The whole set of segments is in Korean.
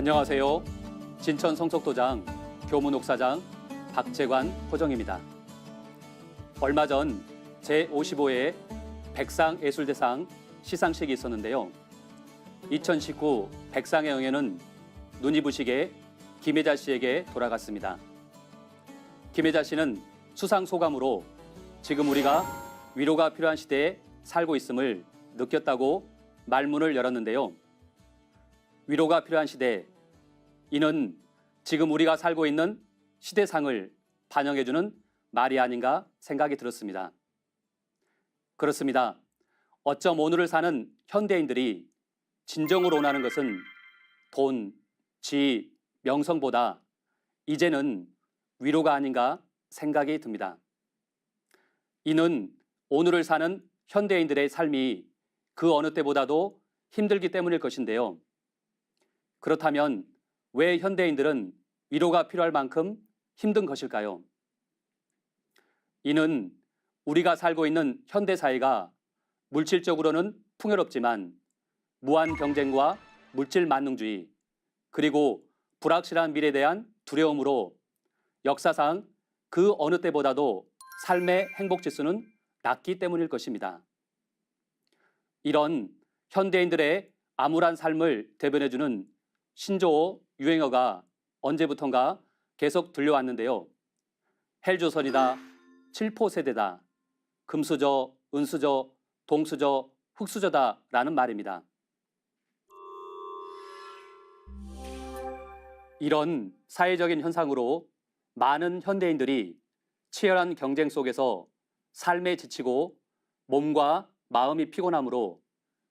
안녕하세요. 진천 성속도장 교무녹사장 박재관 호정입니다. 얼마 전 제55회 백상예술대상 시상식이 있었는데요. 2019 백상의 영예는 눈이 부시게 김혜자 씨에게 돌아갔습니다. 김혜자 씨는 수상 소감으로 지금 우리가 위로가 필요한 시대에 살고 있음을 느꼈다고 말문을 열었는데요. 위로가 필요한 시대, 이는 지금 우리가 살고 있는 시대상을 반영해주는 말이 아닌가 생각이 들었습니다. 그렇습니다. 어쩜 오늘을 사는 현대인들이 진정으로 원하는 것은 돈, 지위, 명성보다 이제는 위로가 아닌가 생각이 듭니다. 이는 오늘을 사는 현대인들의 삶이 그 어느 때보다도 힘들기 때문일 것인데요. 그렇다면 왜 현대인들은 위로가 필요할 만큼 힘든 것일까요? 이는 우리가 살고 있는 현대사회가 물질적으로는 풍요롭지만 무한 경쟁과 물질 만능주의, 그리고 불확실한 미래에 대한 두려움으로 역사상 그 어느 때보다도 삶의 행복 지수는 낮기 때문일 것입니다. 이런 현대인들의 암울한 삶을 대변해주는 신조어, 유행어가 언제부턴가 계속 들려왔는데요. 헬조선이다, 칠포세대다, 금수저, 은수저, 동수저, 흑수저다 라는 말입니다. 이런 사회적인 현상으로 많은 현대인들이 치열한 경쟁 속에서 삶에 지치고 몸과 마음이 피곤하므로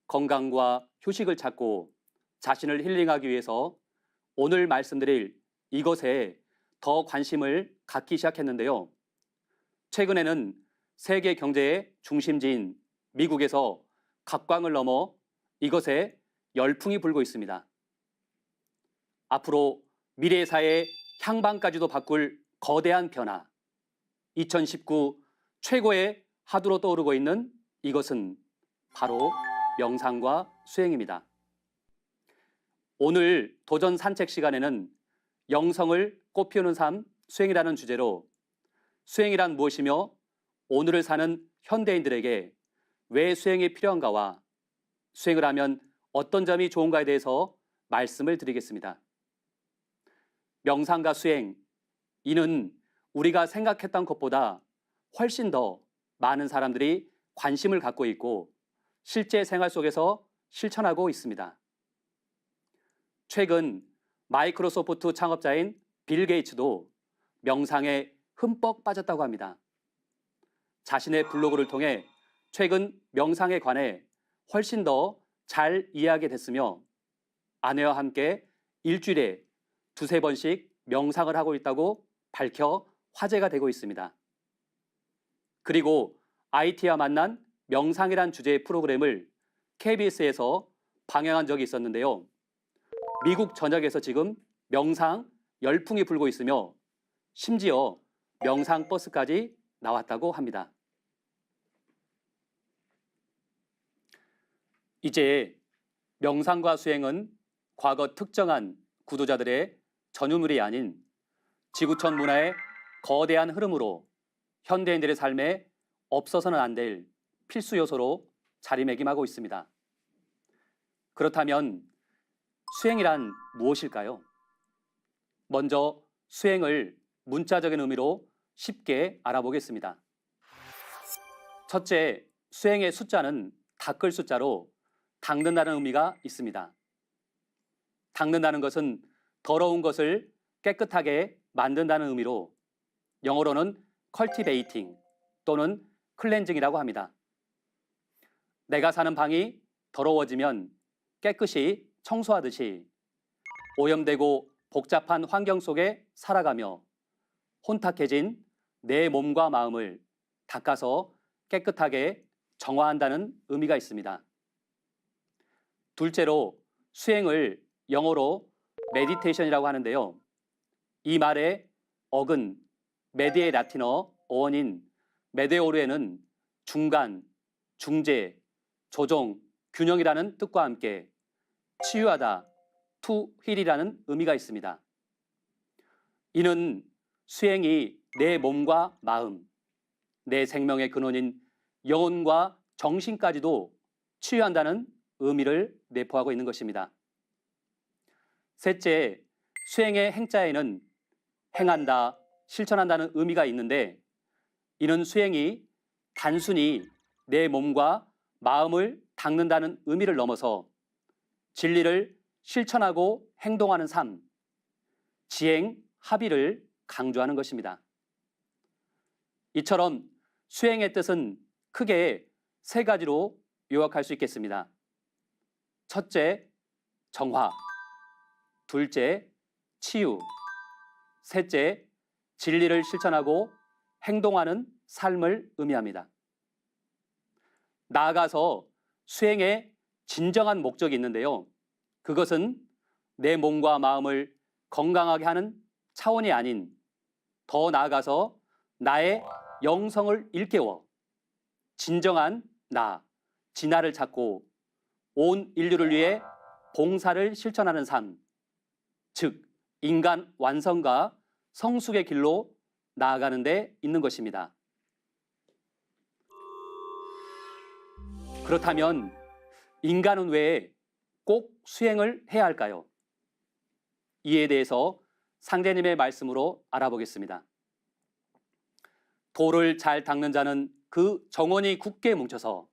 건강과 휴식을 찾고 자신을 힐링하기 위해서 오늘 말씀드릴 이것에 더 관심을 갖기 시작했는데요. 최근에는 세계 경제의 중심지인 미국에서 각광을 넘어 이것에 열풍이 불고 있습니다. 앞으로 미래 사회의 향방까지도 바꿀 거대한 변화, 2019 최고의 화두로 떠오르고 있는 이것은 바로 명상과 수행입니다. 오늘 도전 산책 시간에는 영성을 꽃피우는 삶, 수행이라는 주제로 수행이란 무엇이며 오늘을 사는 현대인들에게 왜 수행이 필요한가와 수행을 하면 어떤 점이 좋은가에 대해서 말씀을 드리겠습니다. 명상과 수행, 이는 우리가 생각했던 것보다 훨씬 더 많은 사람들이 관심을 갖고 있고 실제 생활 속에서 실천하고 있습니다. 최근 마이크로소프트 창업자인 빌 게이츠도 명상에 흠뻑 빠졌다고 합니다. 자신의 블로그를 통해 최근 명상에 관해 훨씬 더 잘 이해하게 됐으며 아내와 함께 일주일에 두세 번씩 명상을 하고 있다고 밝혀 화제가 되고 있습니다. 그리고 IT와 만난 명상이란 주제의 프로그램을 KBS에서 방영한 적이 있었는데요. 미국 전역에서 지금 명상 열풍이 불고 있으며 심지어 명상 버스까지 나왔다고 합니다. 이제 명상과 수행은 과거 특정한 구도자들의 전유물이 아닌 지구촌 문화의 거대한 흐름으로 현대인들의 삶에 없어서는 안 될 필수 요소로 자리매김하고 있습니다. 그렇다면 수행이란 무엇일까요? 먼저 수행을 문자적인 의미로 쉽게 알아보겠습니다. 첫째, 수행의 숫자는 닦을 숫자로 닦는다는 의미가 있습니다. 닦는다는 것은 더러운 것을 깨끗하게 만든다는 의미로 영어로는 cultivating 또는 cleansing이라고 합니다. 내가 사는 방이 더러워지면 깨끗이 청소하듯이 오염되고 복잡한 환경 속에 살아가며 혼탁해진 내 몸과 마음을 닦아서 깨끗하게 정화한다는 의미가 있습니다. 둘째로 수행을 영어로 메디테이션이라고 하는데요. 이 말의 어근 메디의 라틴어 어원인 메데오르에는 중간, 중재, 조정, 균형이라는 뜻과 함께 치유하다, to heal이라는 의미가 있습니다. 이는 수행이 내 몸과 마음, 내 생명의 근원인 영혼과 정신까지도 치유한다는 의미를 내포하고 있는 것입니다. 셋째, 수행의 행자에는 행한다, 실천한다는 의미가 있는데 이는 수행이 단순히 내 몸과 마음을 닦는다는 의미를 넘어서 진리를 실천하고 행동하는 삶, 지행, 합의를 강조하는 것입니다. 이처럼 수행의 뜻은 크게 세 가지로 요약할 수 있겠습니다. 첫째, 정화. 둘째, 치유. 셋째, 진리를 실천하고 행동하는 삶을 의미합니다. 나아가서 수행의 진정한 목적이 있는데요. 그것은 내 몸과 마음을 건강하게 하는 차원이 아닌 더 나아가서 나의 영성을 일깨워 진정한 나, 진화를 찾고 온 인류를 위해 봉사를 실천하는 삶, 즉 인간 완성과 성숙의 길로 나아가는 데 있는 것입니다. 그렇다면 인간은 왜 꼭 수행을 해야 할까요? 이에 대해서 상제님의 말씀으로 알아보겠습니다. 돌을 잘 닦는 자는 그 정원이 굳게 뭉쳐서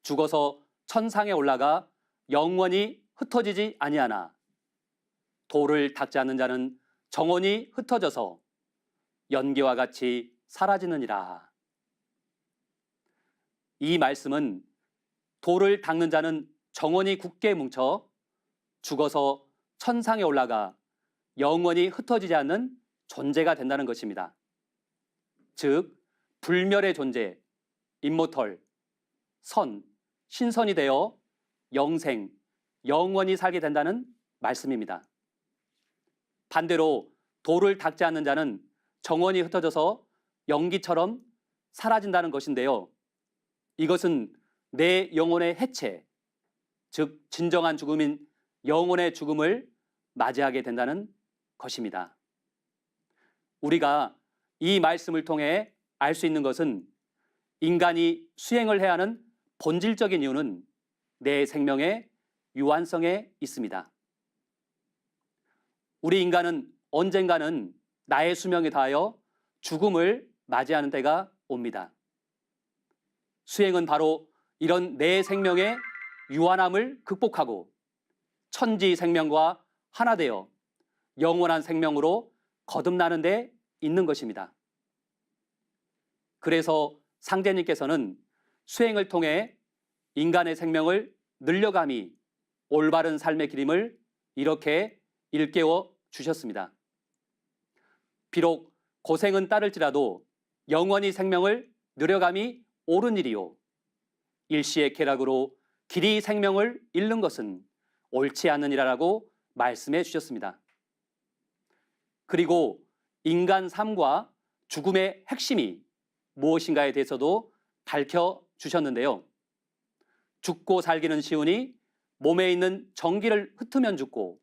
죽어서 천상에 올라가 영원히 흩어지지 아니하나 돌을 닦지 않는 자는 정원이 흩어져서 연기와 같이 사라지느니라. 이 말씀은 돌을 닦는 자는 정원이 굳게 뭉쳐 죽어서 천상에 올라가 영원히 흩어지지 않는 존재가 된다는 것입니다. 즉 불멸의 존재, 임모털, 선, 신선이 되어 영생, 영원히 살게 된다는 말씀입니다. 반대로 돌을 닦지 않는 자는 정원이 흩어져서 연기처럼 사라진다는 것인데요. 이것은 내 영혼의 해체, 즉 진정한 죽음인 영혼의 죽음을 맞이하게 된다는 것입니다. 우리가 이 말씀을 통해 알 수 있는 것은 인간이 수행을 해야 하는 본질적인 이유는 내 생명의 유한성에 있습니다. 우리 인간은 언젠가는 나의 수명에 다하여 죽음을 맞이하는 때가 옵니다. 수행은 바로 이런 내 생명의 유한함을 극복하고 천지 생명과 하나 되어 영원한 생명으로 거듭나는 데 있는 것입니다. 그래서 상제님께서는 수행을 통해 인간의 생명을 늘려감이 올바른 삶의 길임을 이렇게 일깨워 주셨습니다. 비록 고생은 따를지라도 영원히 생명을 늘려감이 옳은 일이요 일시의 쾌락으로 길이 생명을 잃는 것은 옳지 않는 일이라고 말씀해 주셨습니다. 그리고 인간 삶과 죽음의 핵심이 무엇인가에 대해서도 밝혀주셨는데요. 죽고 살기는 쉬우니 몸에 있는 정기를 흩으면 죽고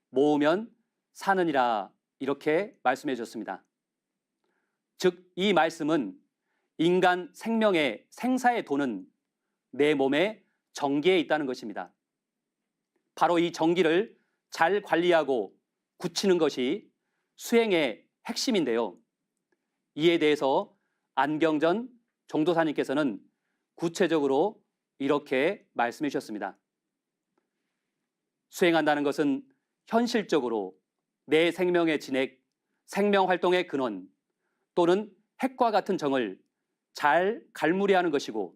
모으면 사느니라 이렇게 말씀해 주셨습니다. 즉 이 말씀은 인간 생명의 생사의 도는 내 몸의 정기에 있다는 것입니다. 바로 이 정기를 잘 관리하고 굳히는 것이 수행의 핵심인데요. 이에 대해서 안경전 종도사님께서는 구체적으로 이렇게 말씀해 주셨습니다. 수행한다는 것은 현실적으로 내 생명의 진액, 생명활동의 근원 또는 핵과 같은 정을 잘 갈무리하는 것이고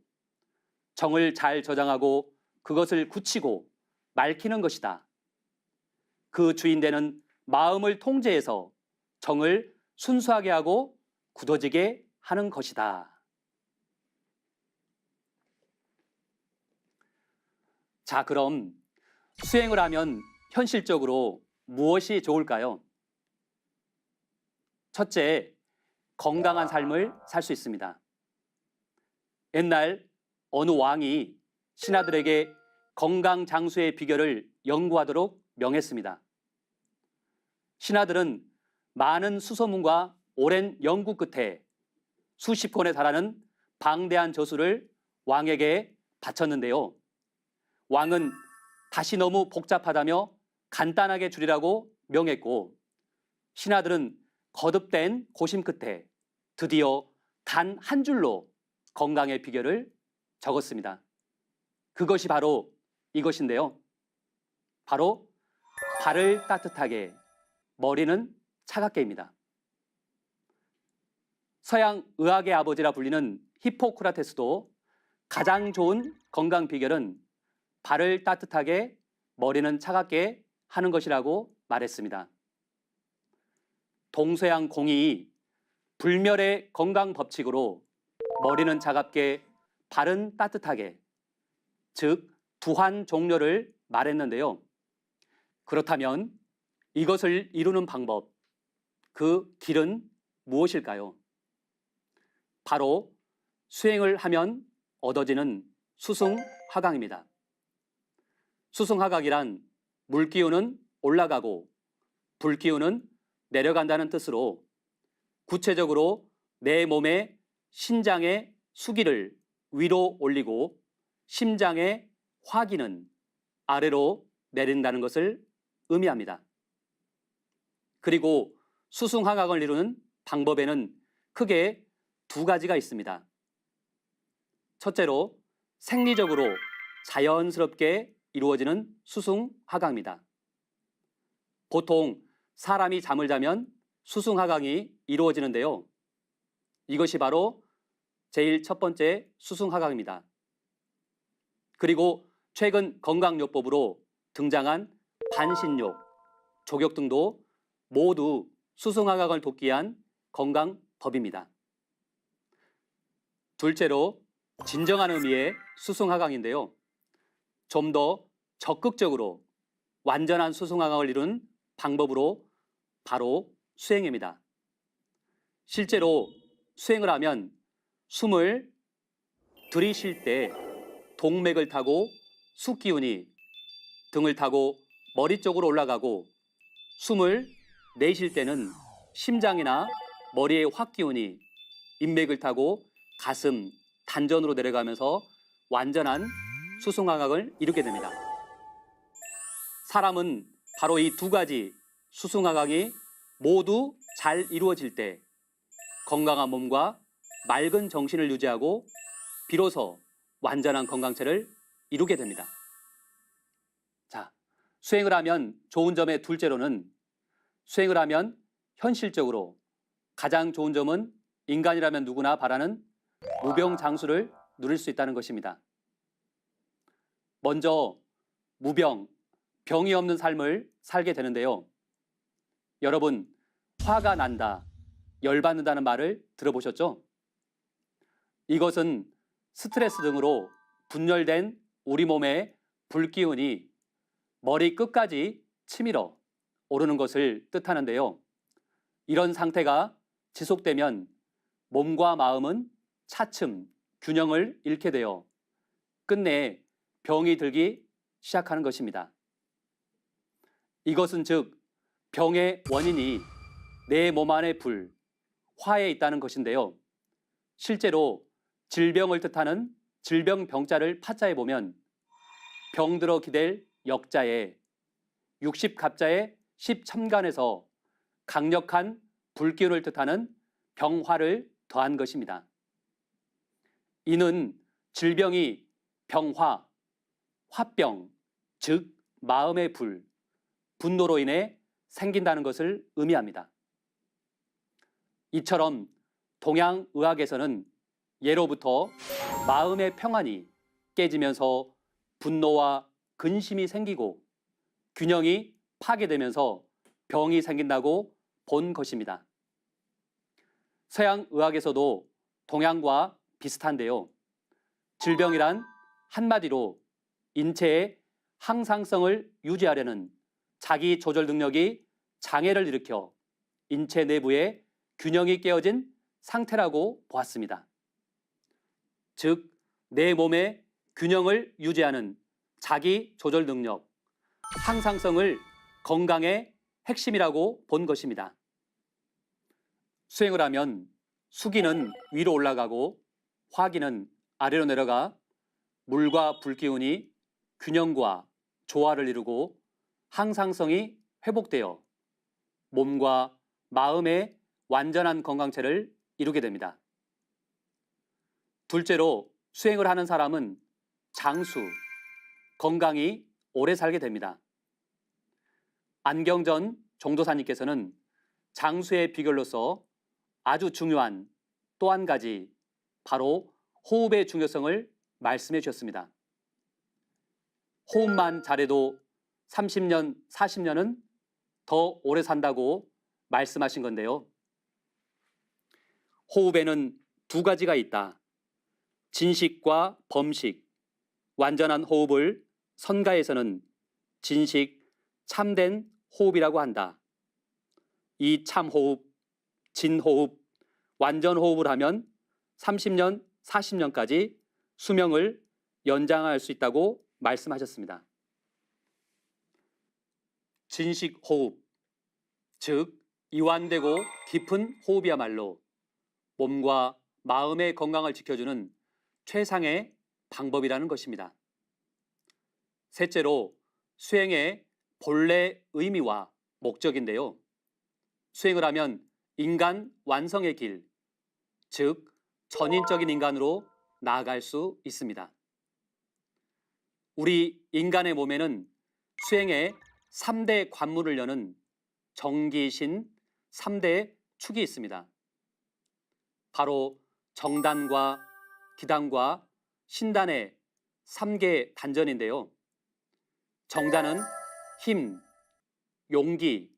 정을 잘 저장하고 그것을 굳히고 맑히는 것이다. 그 주인되는 마음을 통제해서 정을 순수하게 하고 굳어지게 하는 것이다. 자, 그럼 수행을 하면 현실적으로 무엇이 좋을까요? 첫째, 건강한 삶을 살 수 있습니다. 옛날 어느 왕이 신하들에게 건강 장수의 비결을 연구하도록 명했습니다. 신하들은 많은 수소문과 오랜 연구 끝에 수십 권에 달하는 방대한 저수를 왕에게 바쳤는데요. 왕은 다시 너무 복잡하다며 간단하게 줄이라고 명했고, 신하들은 거듭된 고심 끝에 드디어 단 한 줄로 건강의 비결을 적었습니다. 그것이 바로 이것인데요. 바로 발을 따뜻하게, 머리는 차갑게입니다. 서양 의학의 아버지라 불리는 히포크라테스도 가장 좋은 건강 비결은 발을 따뜻하게, 머리는 차갑게 하는 것이라고 말했습니다. 동서양 공의이 불멸의 건강 법칙으로 머리는 차갑게, 발은 따뜻하게, 즉 두환 종료를 말했는데요. 그렇다면 이것을 이루는 방법, 그 길은 무엇일까요? 바로 수행을 하면 얻어지는 수승화강입니다. 수승화각이란 물기운은 올라가고 불기운은 내려간다는 뜻으로 구체적으로 내 몸의 신장의 수기를 위로 올리고 심장의 화기는 아래로 내린다는 것을 의미합니다. 그리고 수승화각을 이루는 방법에는 크게 두 가지가 있습니다. 첫째로 생리적으로 자연스럽게 이루어지는 수승화각입니다. 보통 사람이 잠을 자면 수승화각이 이루어지는데요. 이것이 바로 제일 첫 번째 수승화각입니다. 그리고 최근 건강요법으로 등장한 반신욕, 족욕 등도 모두 수승화각을 돕기 위한 건강법입니다. 둘째로 진정한 의미의 수승화각인데요. 좀 더 적극적으로 완전한 수승화각을 이루는 방법으로 바로 수행입니다. 실제로 수행을 하면 숨을 들이쉴 때 동맥을 타고 숙기운이 등을 타고 머리 쪽으로 올라가고, 숨을 내쉴 때는 심장이나 머리의 화기운이 인맥을 타고 가슴, 단전으로 내려가면서 완전한 수승화각을 이루게 됩니다. 사람은 바로 이 두 가지 수승화각이 모두 잘 이루어질 때 건강한 몸과 맑은 정신을 유지하고 비로소 완전한 건강체를 이루게 됩니다. 자, 수행을 하면 좋은 점의 둘째로는 수행을 하면 현실적으로 가장 좋은 점은 인간이라면 누구나 바라는 무병장수를 누릴 수 있다는 것입니다. 먼저 무병, 병이 없는 삶을 살게 되는데요. 여러분, 화가 난다, 열받는다는 말을 들어보셨죠? 이것은 스트레스 등으로 분열된 우리 몸의 불기운이 머리 끝까지 치밀어 오르는 것을 뜻하는데요. 이런 상태가 지속되면 몸과 마음은 차츰 균형을 잃게 되어 끝내 병이 들기 시작하는 것입니다. 이것은 즉 병의 원인이 내 몸 안의 불, 화에 있다는 것인데요. 실제로 질병을 뜻하는 질병병자를 파자에 보면 병들어 기댈 역자에 60갑자의 10첨간에서 강력한 불기운을 뜻하는 병화를 더한 것입니다. 이는 질병이 병화, 화병, 즉 마음의 불, 분노로 인해 생긴다는 것을 의미합니다. 이처럼 동양의학에서는 예로부터 마음의 평안이 깨지면서 분노와 근심이 생기고 균형이 파괴되면서 병이 생긴다고 본 것입니다. 서양의학에서도 동양과 비슷한데요. 질병이란 한마디로 인체의 항상성을 유지하려는 자기 조절 능력이 장애를 일으켜 인체 내부의 균형이 깨어진 상태라고 보았습니다. 즉, 내 몸의 균형을 유지하는 자기 조절 능력, 항상성을 건강의 핵심이라고 본 것입니다. 수행을 하면 수기는 위로 올라가고 화기는 아래로 내려가 물과 불기운이 균형과 조화를 이루고 항상성이 회복되어 몸과 마음의 완전한 건강체를 이루게 됩니다. 둘째로 수행을 하는 사람은 장수, 건강히 오래 살게 됩니다. 안경전 종도사님께서는 장수의 비결로서 아주 중요한 또 한 가지 바로 호흡의 중요성을 말씀해 주셨습니다. 호흡만 잘해도 30년, 40년은 더 오래 산다고 말씀하신 건데요. 호흡에는 두 가지가 있다. 진식과 범식. 완전한 호흡을 선가에서는 진식, 참된 호흡이라고 한다. 이 참호흡, 진호흡, 완전호흡을 하면 30년, 40년까지 수명을 연장할 수 있다고 말씀하셨습니다. 진식호흡, 즉 이완되고 깊은 호흡이야말로 몸과 마음의 건강을 지켜주는 최상의 방법이라는 것입니다. 셋째로 수행의 본래 의미와 목적인데요. 수행을 하면 인간 완성의 길, 즉 전인적인 인간으로 나아갈 수 있습니다. 우리 인간의 몸에는 수행의 3대 관문을 여는 정기신 3대 축이 있습니다. 바로 정단과 기단과 신단의 3개 단전인데요. 정단은 힘, 용기,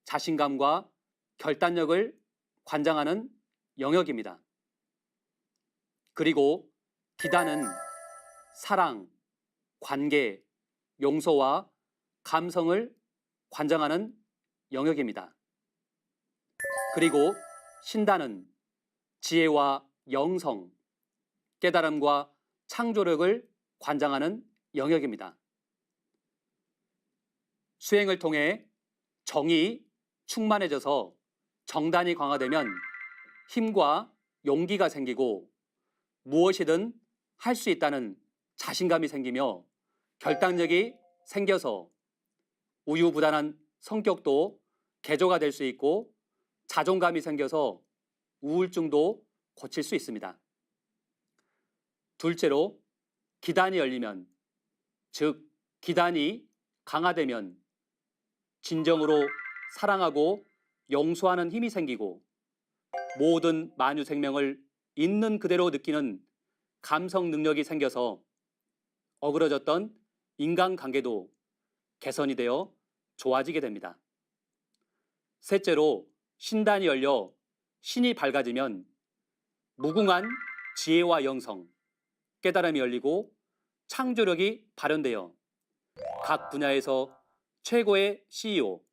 자신감과 결단력을 관장하는 영역입니다. 그리고 기단은 사랑, 관계, 용서와 감성을 관장하는 영역입니다. 그리고 신단은 지혜와 영성, 깨달음과 창조력을 관장하는 영역입니다. 수행을 통해 정이 충만해져서 정단이 강화되면 힘과 용기가 생기고 무엇이든 할 수 있다는 자신감이 생기며 결단력이 생겨서 우유부단한 성격도 개조가 될 수 있고 자존감이 생겨서 우울증도 고칠 수 있습니다. 둘째로 기단이 열리면, 즉 기단이 강화되면 진정으로 사랑하고 용서하는 힘이 생기고 모든 만유 생명을 있는 그대로 느끼는 감성 능력이 생겨서 어그러졌던 인간관계도 개선이 되어 좋아지게 됩니다. 셋째로 신단이 열려 신이 밝아지면 무궁한 지혜와 영성, 깨달음이 열리고 창조력이 발현되어 각 분야에서 최고의 CEO,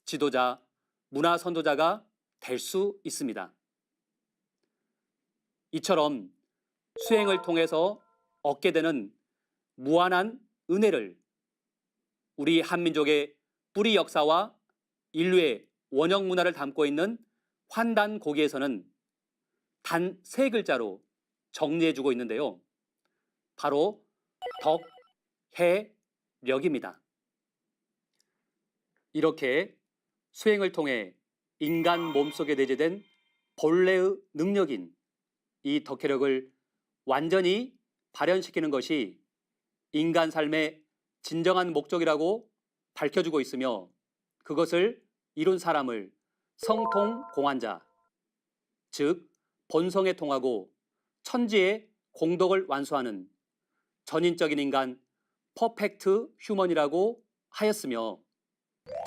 지도자, 문화 선도자가 될 수 있습니다. 이처럼 수행을 통해서 얻게 되는 무한한 은혜를 우리 한민족의 뿌리 역사와 인류의 원형 문화를 담고 있는 환단고기에서는 단 3글자로 정리해주고 있는데요. 바로 덕해력입니다. 이렇게 수행을 통해 인간 몸속에 내재된 본래의 능력인 이 덕해력을 완전히 발현시키는 것이 인간 삶의 진정한 목적이라고 밝혀주고 있으며 그것을 이룬 사람을 성통공환자, 즉 본성에 통하고 천지의 공덕을 완수하는 전인적인 인간 퍼펙트 휴먼이라고 하였으며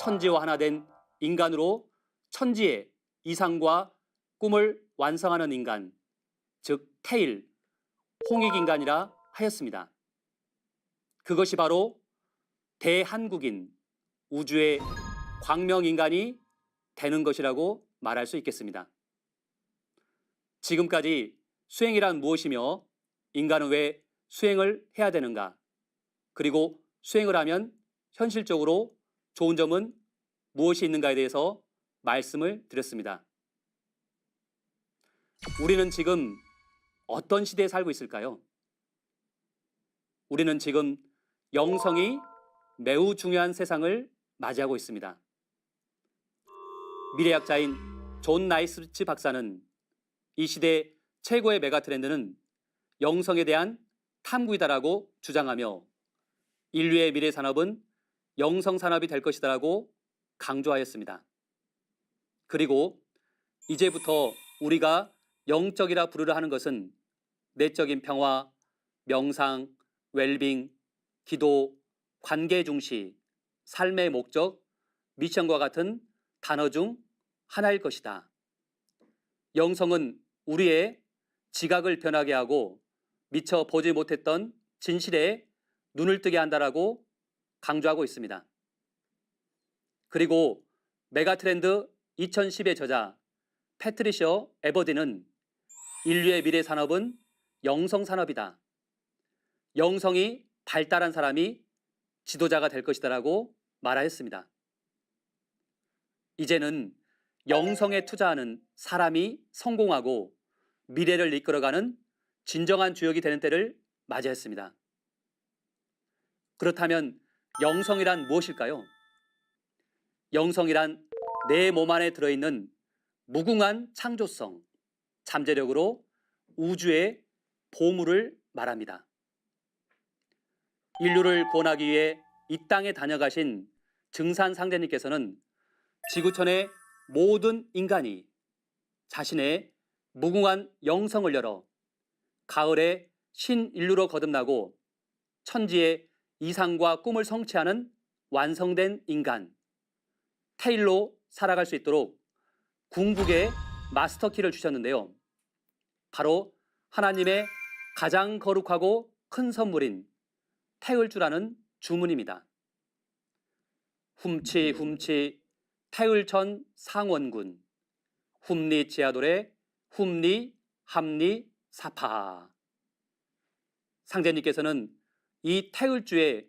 천지와 하나 된 인간으로 천지의 이상과 꿈을 완성하는 인간, 즉 태일, 홍익인간이라 하였습니다. 그것이 바로 대한국인, 우주의 광명인간이 되는 것이라고 말할 수 있겠습니다. 지금까지 수행이란 무엇이며 인간은 왜 수행을 해야 되는가? 그리고 수행을 하면 현실적으로 좋은 점은 무엇이 있는가에 대해서 말씀을 드렸습니다. 우리는 지금 어떤 시대에 살고 있을까요? 우리는 지금 영성이 매우 중요한 세상을 맞이하고 있습니다. 미래학자인 존 나이스비치 박사는 이 시대 최고의 메가 트렌드는 영성에 대한 탐구이다라고 주장하며 인류의 미래 산업은 영성 산업이 될 것이다라고 강조하였습니다. 그리고 이제부터 우리가 영적이라 부르려 하는 것은 내적인 평화, 명상, 웰빙, 기도, 관계 중시, 삶의 목적, 미션과 같은 단어 중 하나일 것이다. 영성은 우리의 지각을 변하게 하고 미처 보지 못했던 진실에 눈을 뜨게 한다라고 강조하고 있습니다. 그리고 메가트렌드 2010의 저자 패트리셔 에버디는 인류의 미래 산업은 영성 산업이다. 영성이 발달한 사람이 지도자가 될 것이다라고 말하였습니다. 이제는 영성에 투자하는 사람이 성공하고 미래를 이끌어가는 진정한 주역이 되는 때를 맞이했습니다. 그렇다면 영성이란 무엇일까요? 영성이란 내 몸 안에 들어있는 무궁한 창조성, 잠재력으로 우주의 보물을 말합니다. 인류를 구원하기 위해 이 땅에 다녀가신 증산상제님께서는 지구촌의 모든 인간이 자신의 무궁한 영성을 열어 가을에 신인류로 거듭나고 천지의 이상과 꿈을 성취하는 완성된 인간, 태일로 살아갈 수 있도록 궁극의 마스터키를 주셨는데요. 바로 하나님의 가장 거룩하고 큰 선물인 태을주라는 주문입니다. 훔치 훔치 태을천 상원군 훔리 지하돌의 훔리 함리 사파. 상제님께서는 이 태을주의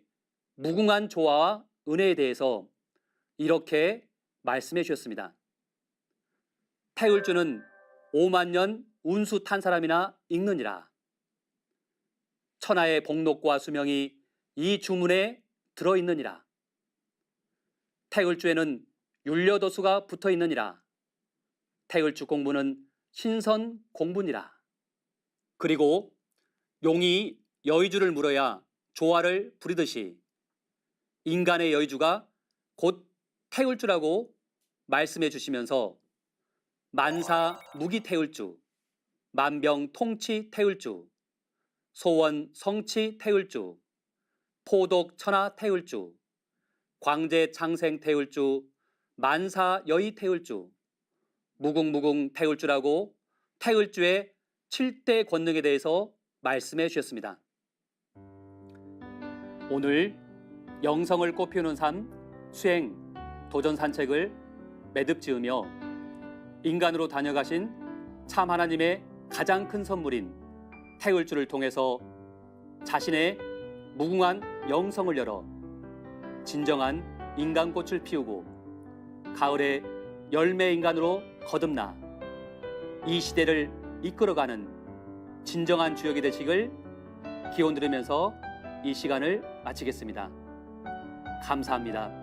무궁한 조화와 은혜에 대해서 이렇게 말씀해 주셨습니다. 태을주는 5만 년 운수 탄 사람이나 읽느니라. 천하의 복록과 수명이 이 주문에 들어있느니라. 태을주에는 율려도수가 붙어있느니라. 태을주 공부는 신선 공부니라. 그리고 용이 여의주를 물어야 조화를 부리듯이 인간의 여의주가 곧 태을주라고 말씀해 주시면서 만사 무기 태을주, 만병 통치 태을주, 소원 성치 태을주, 포독 천하 태을주, 광재 창생 태을주, 만사 여의 태을주, 무궁무궁 태을주라고 태을주의 7대 권능에 대해서 말씀해 주셨습니다. 오늘 영성을 꽃피우는 삶 수행 도전 산책을 매듭 지으며 인간으로 다녀가신 참 하나님의 가장 큰 선물인 태을주를 통해서 자신의 무궁한 영성을 열어 진정한 인간꽃을 피우고 가을의 열매 인간으로 거듭나 이 시대를 이끌어가는 진정한 주역이 되시길 기원 드리면서 이 시간을 마치겠습니다. 감사합니다.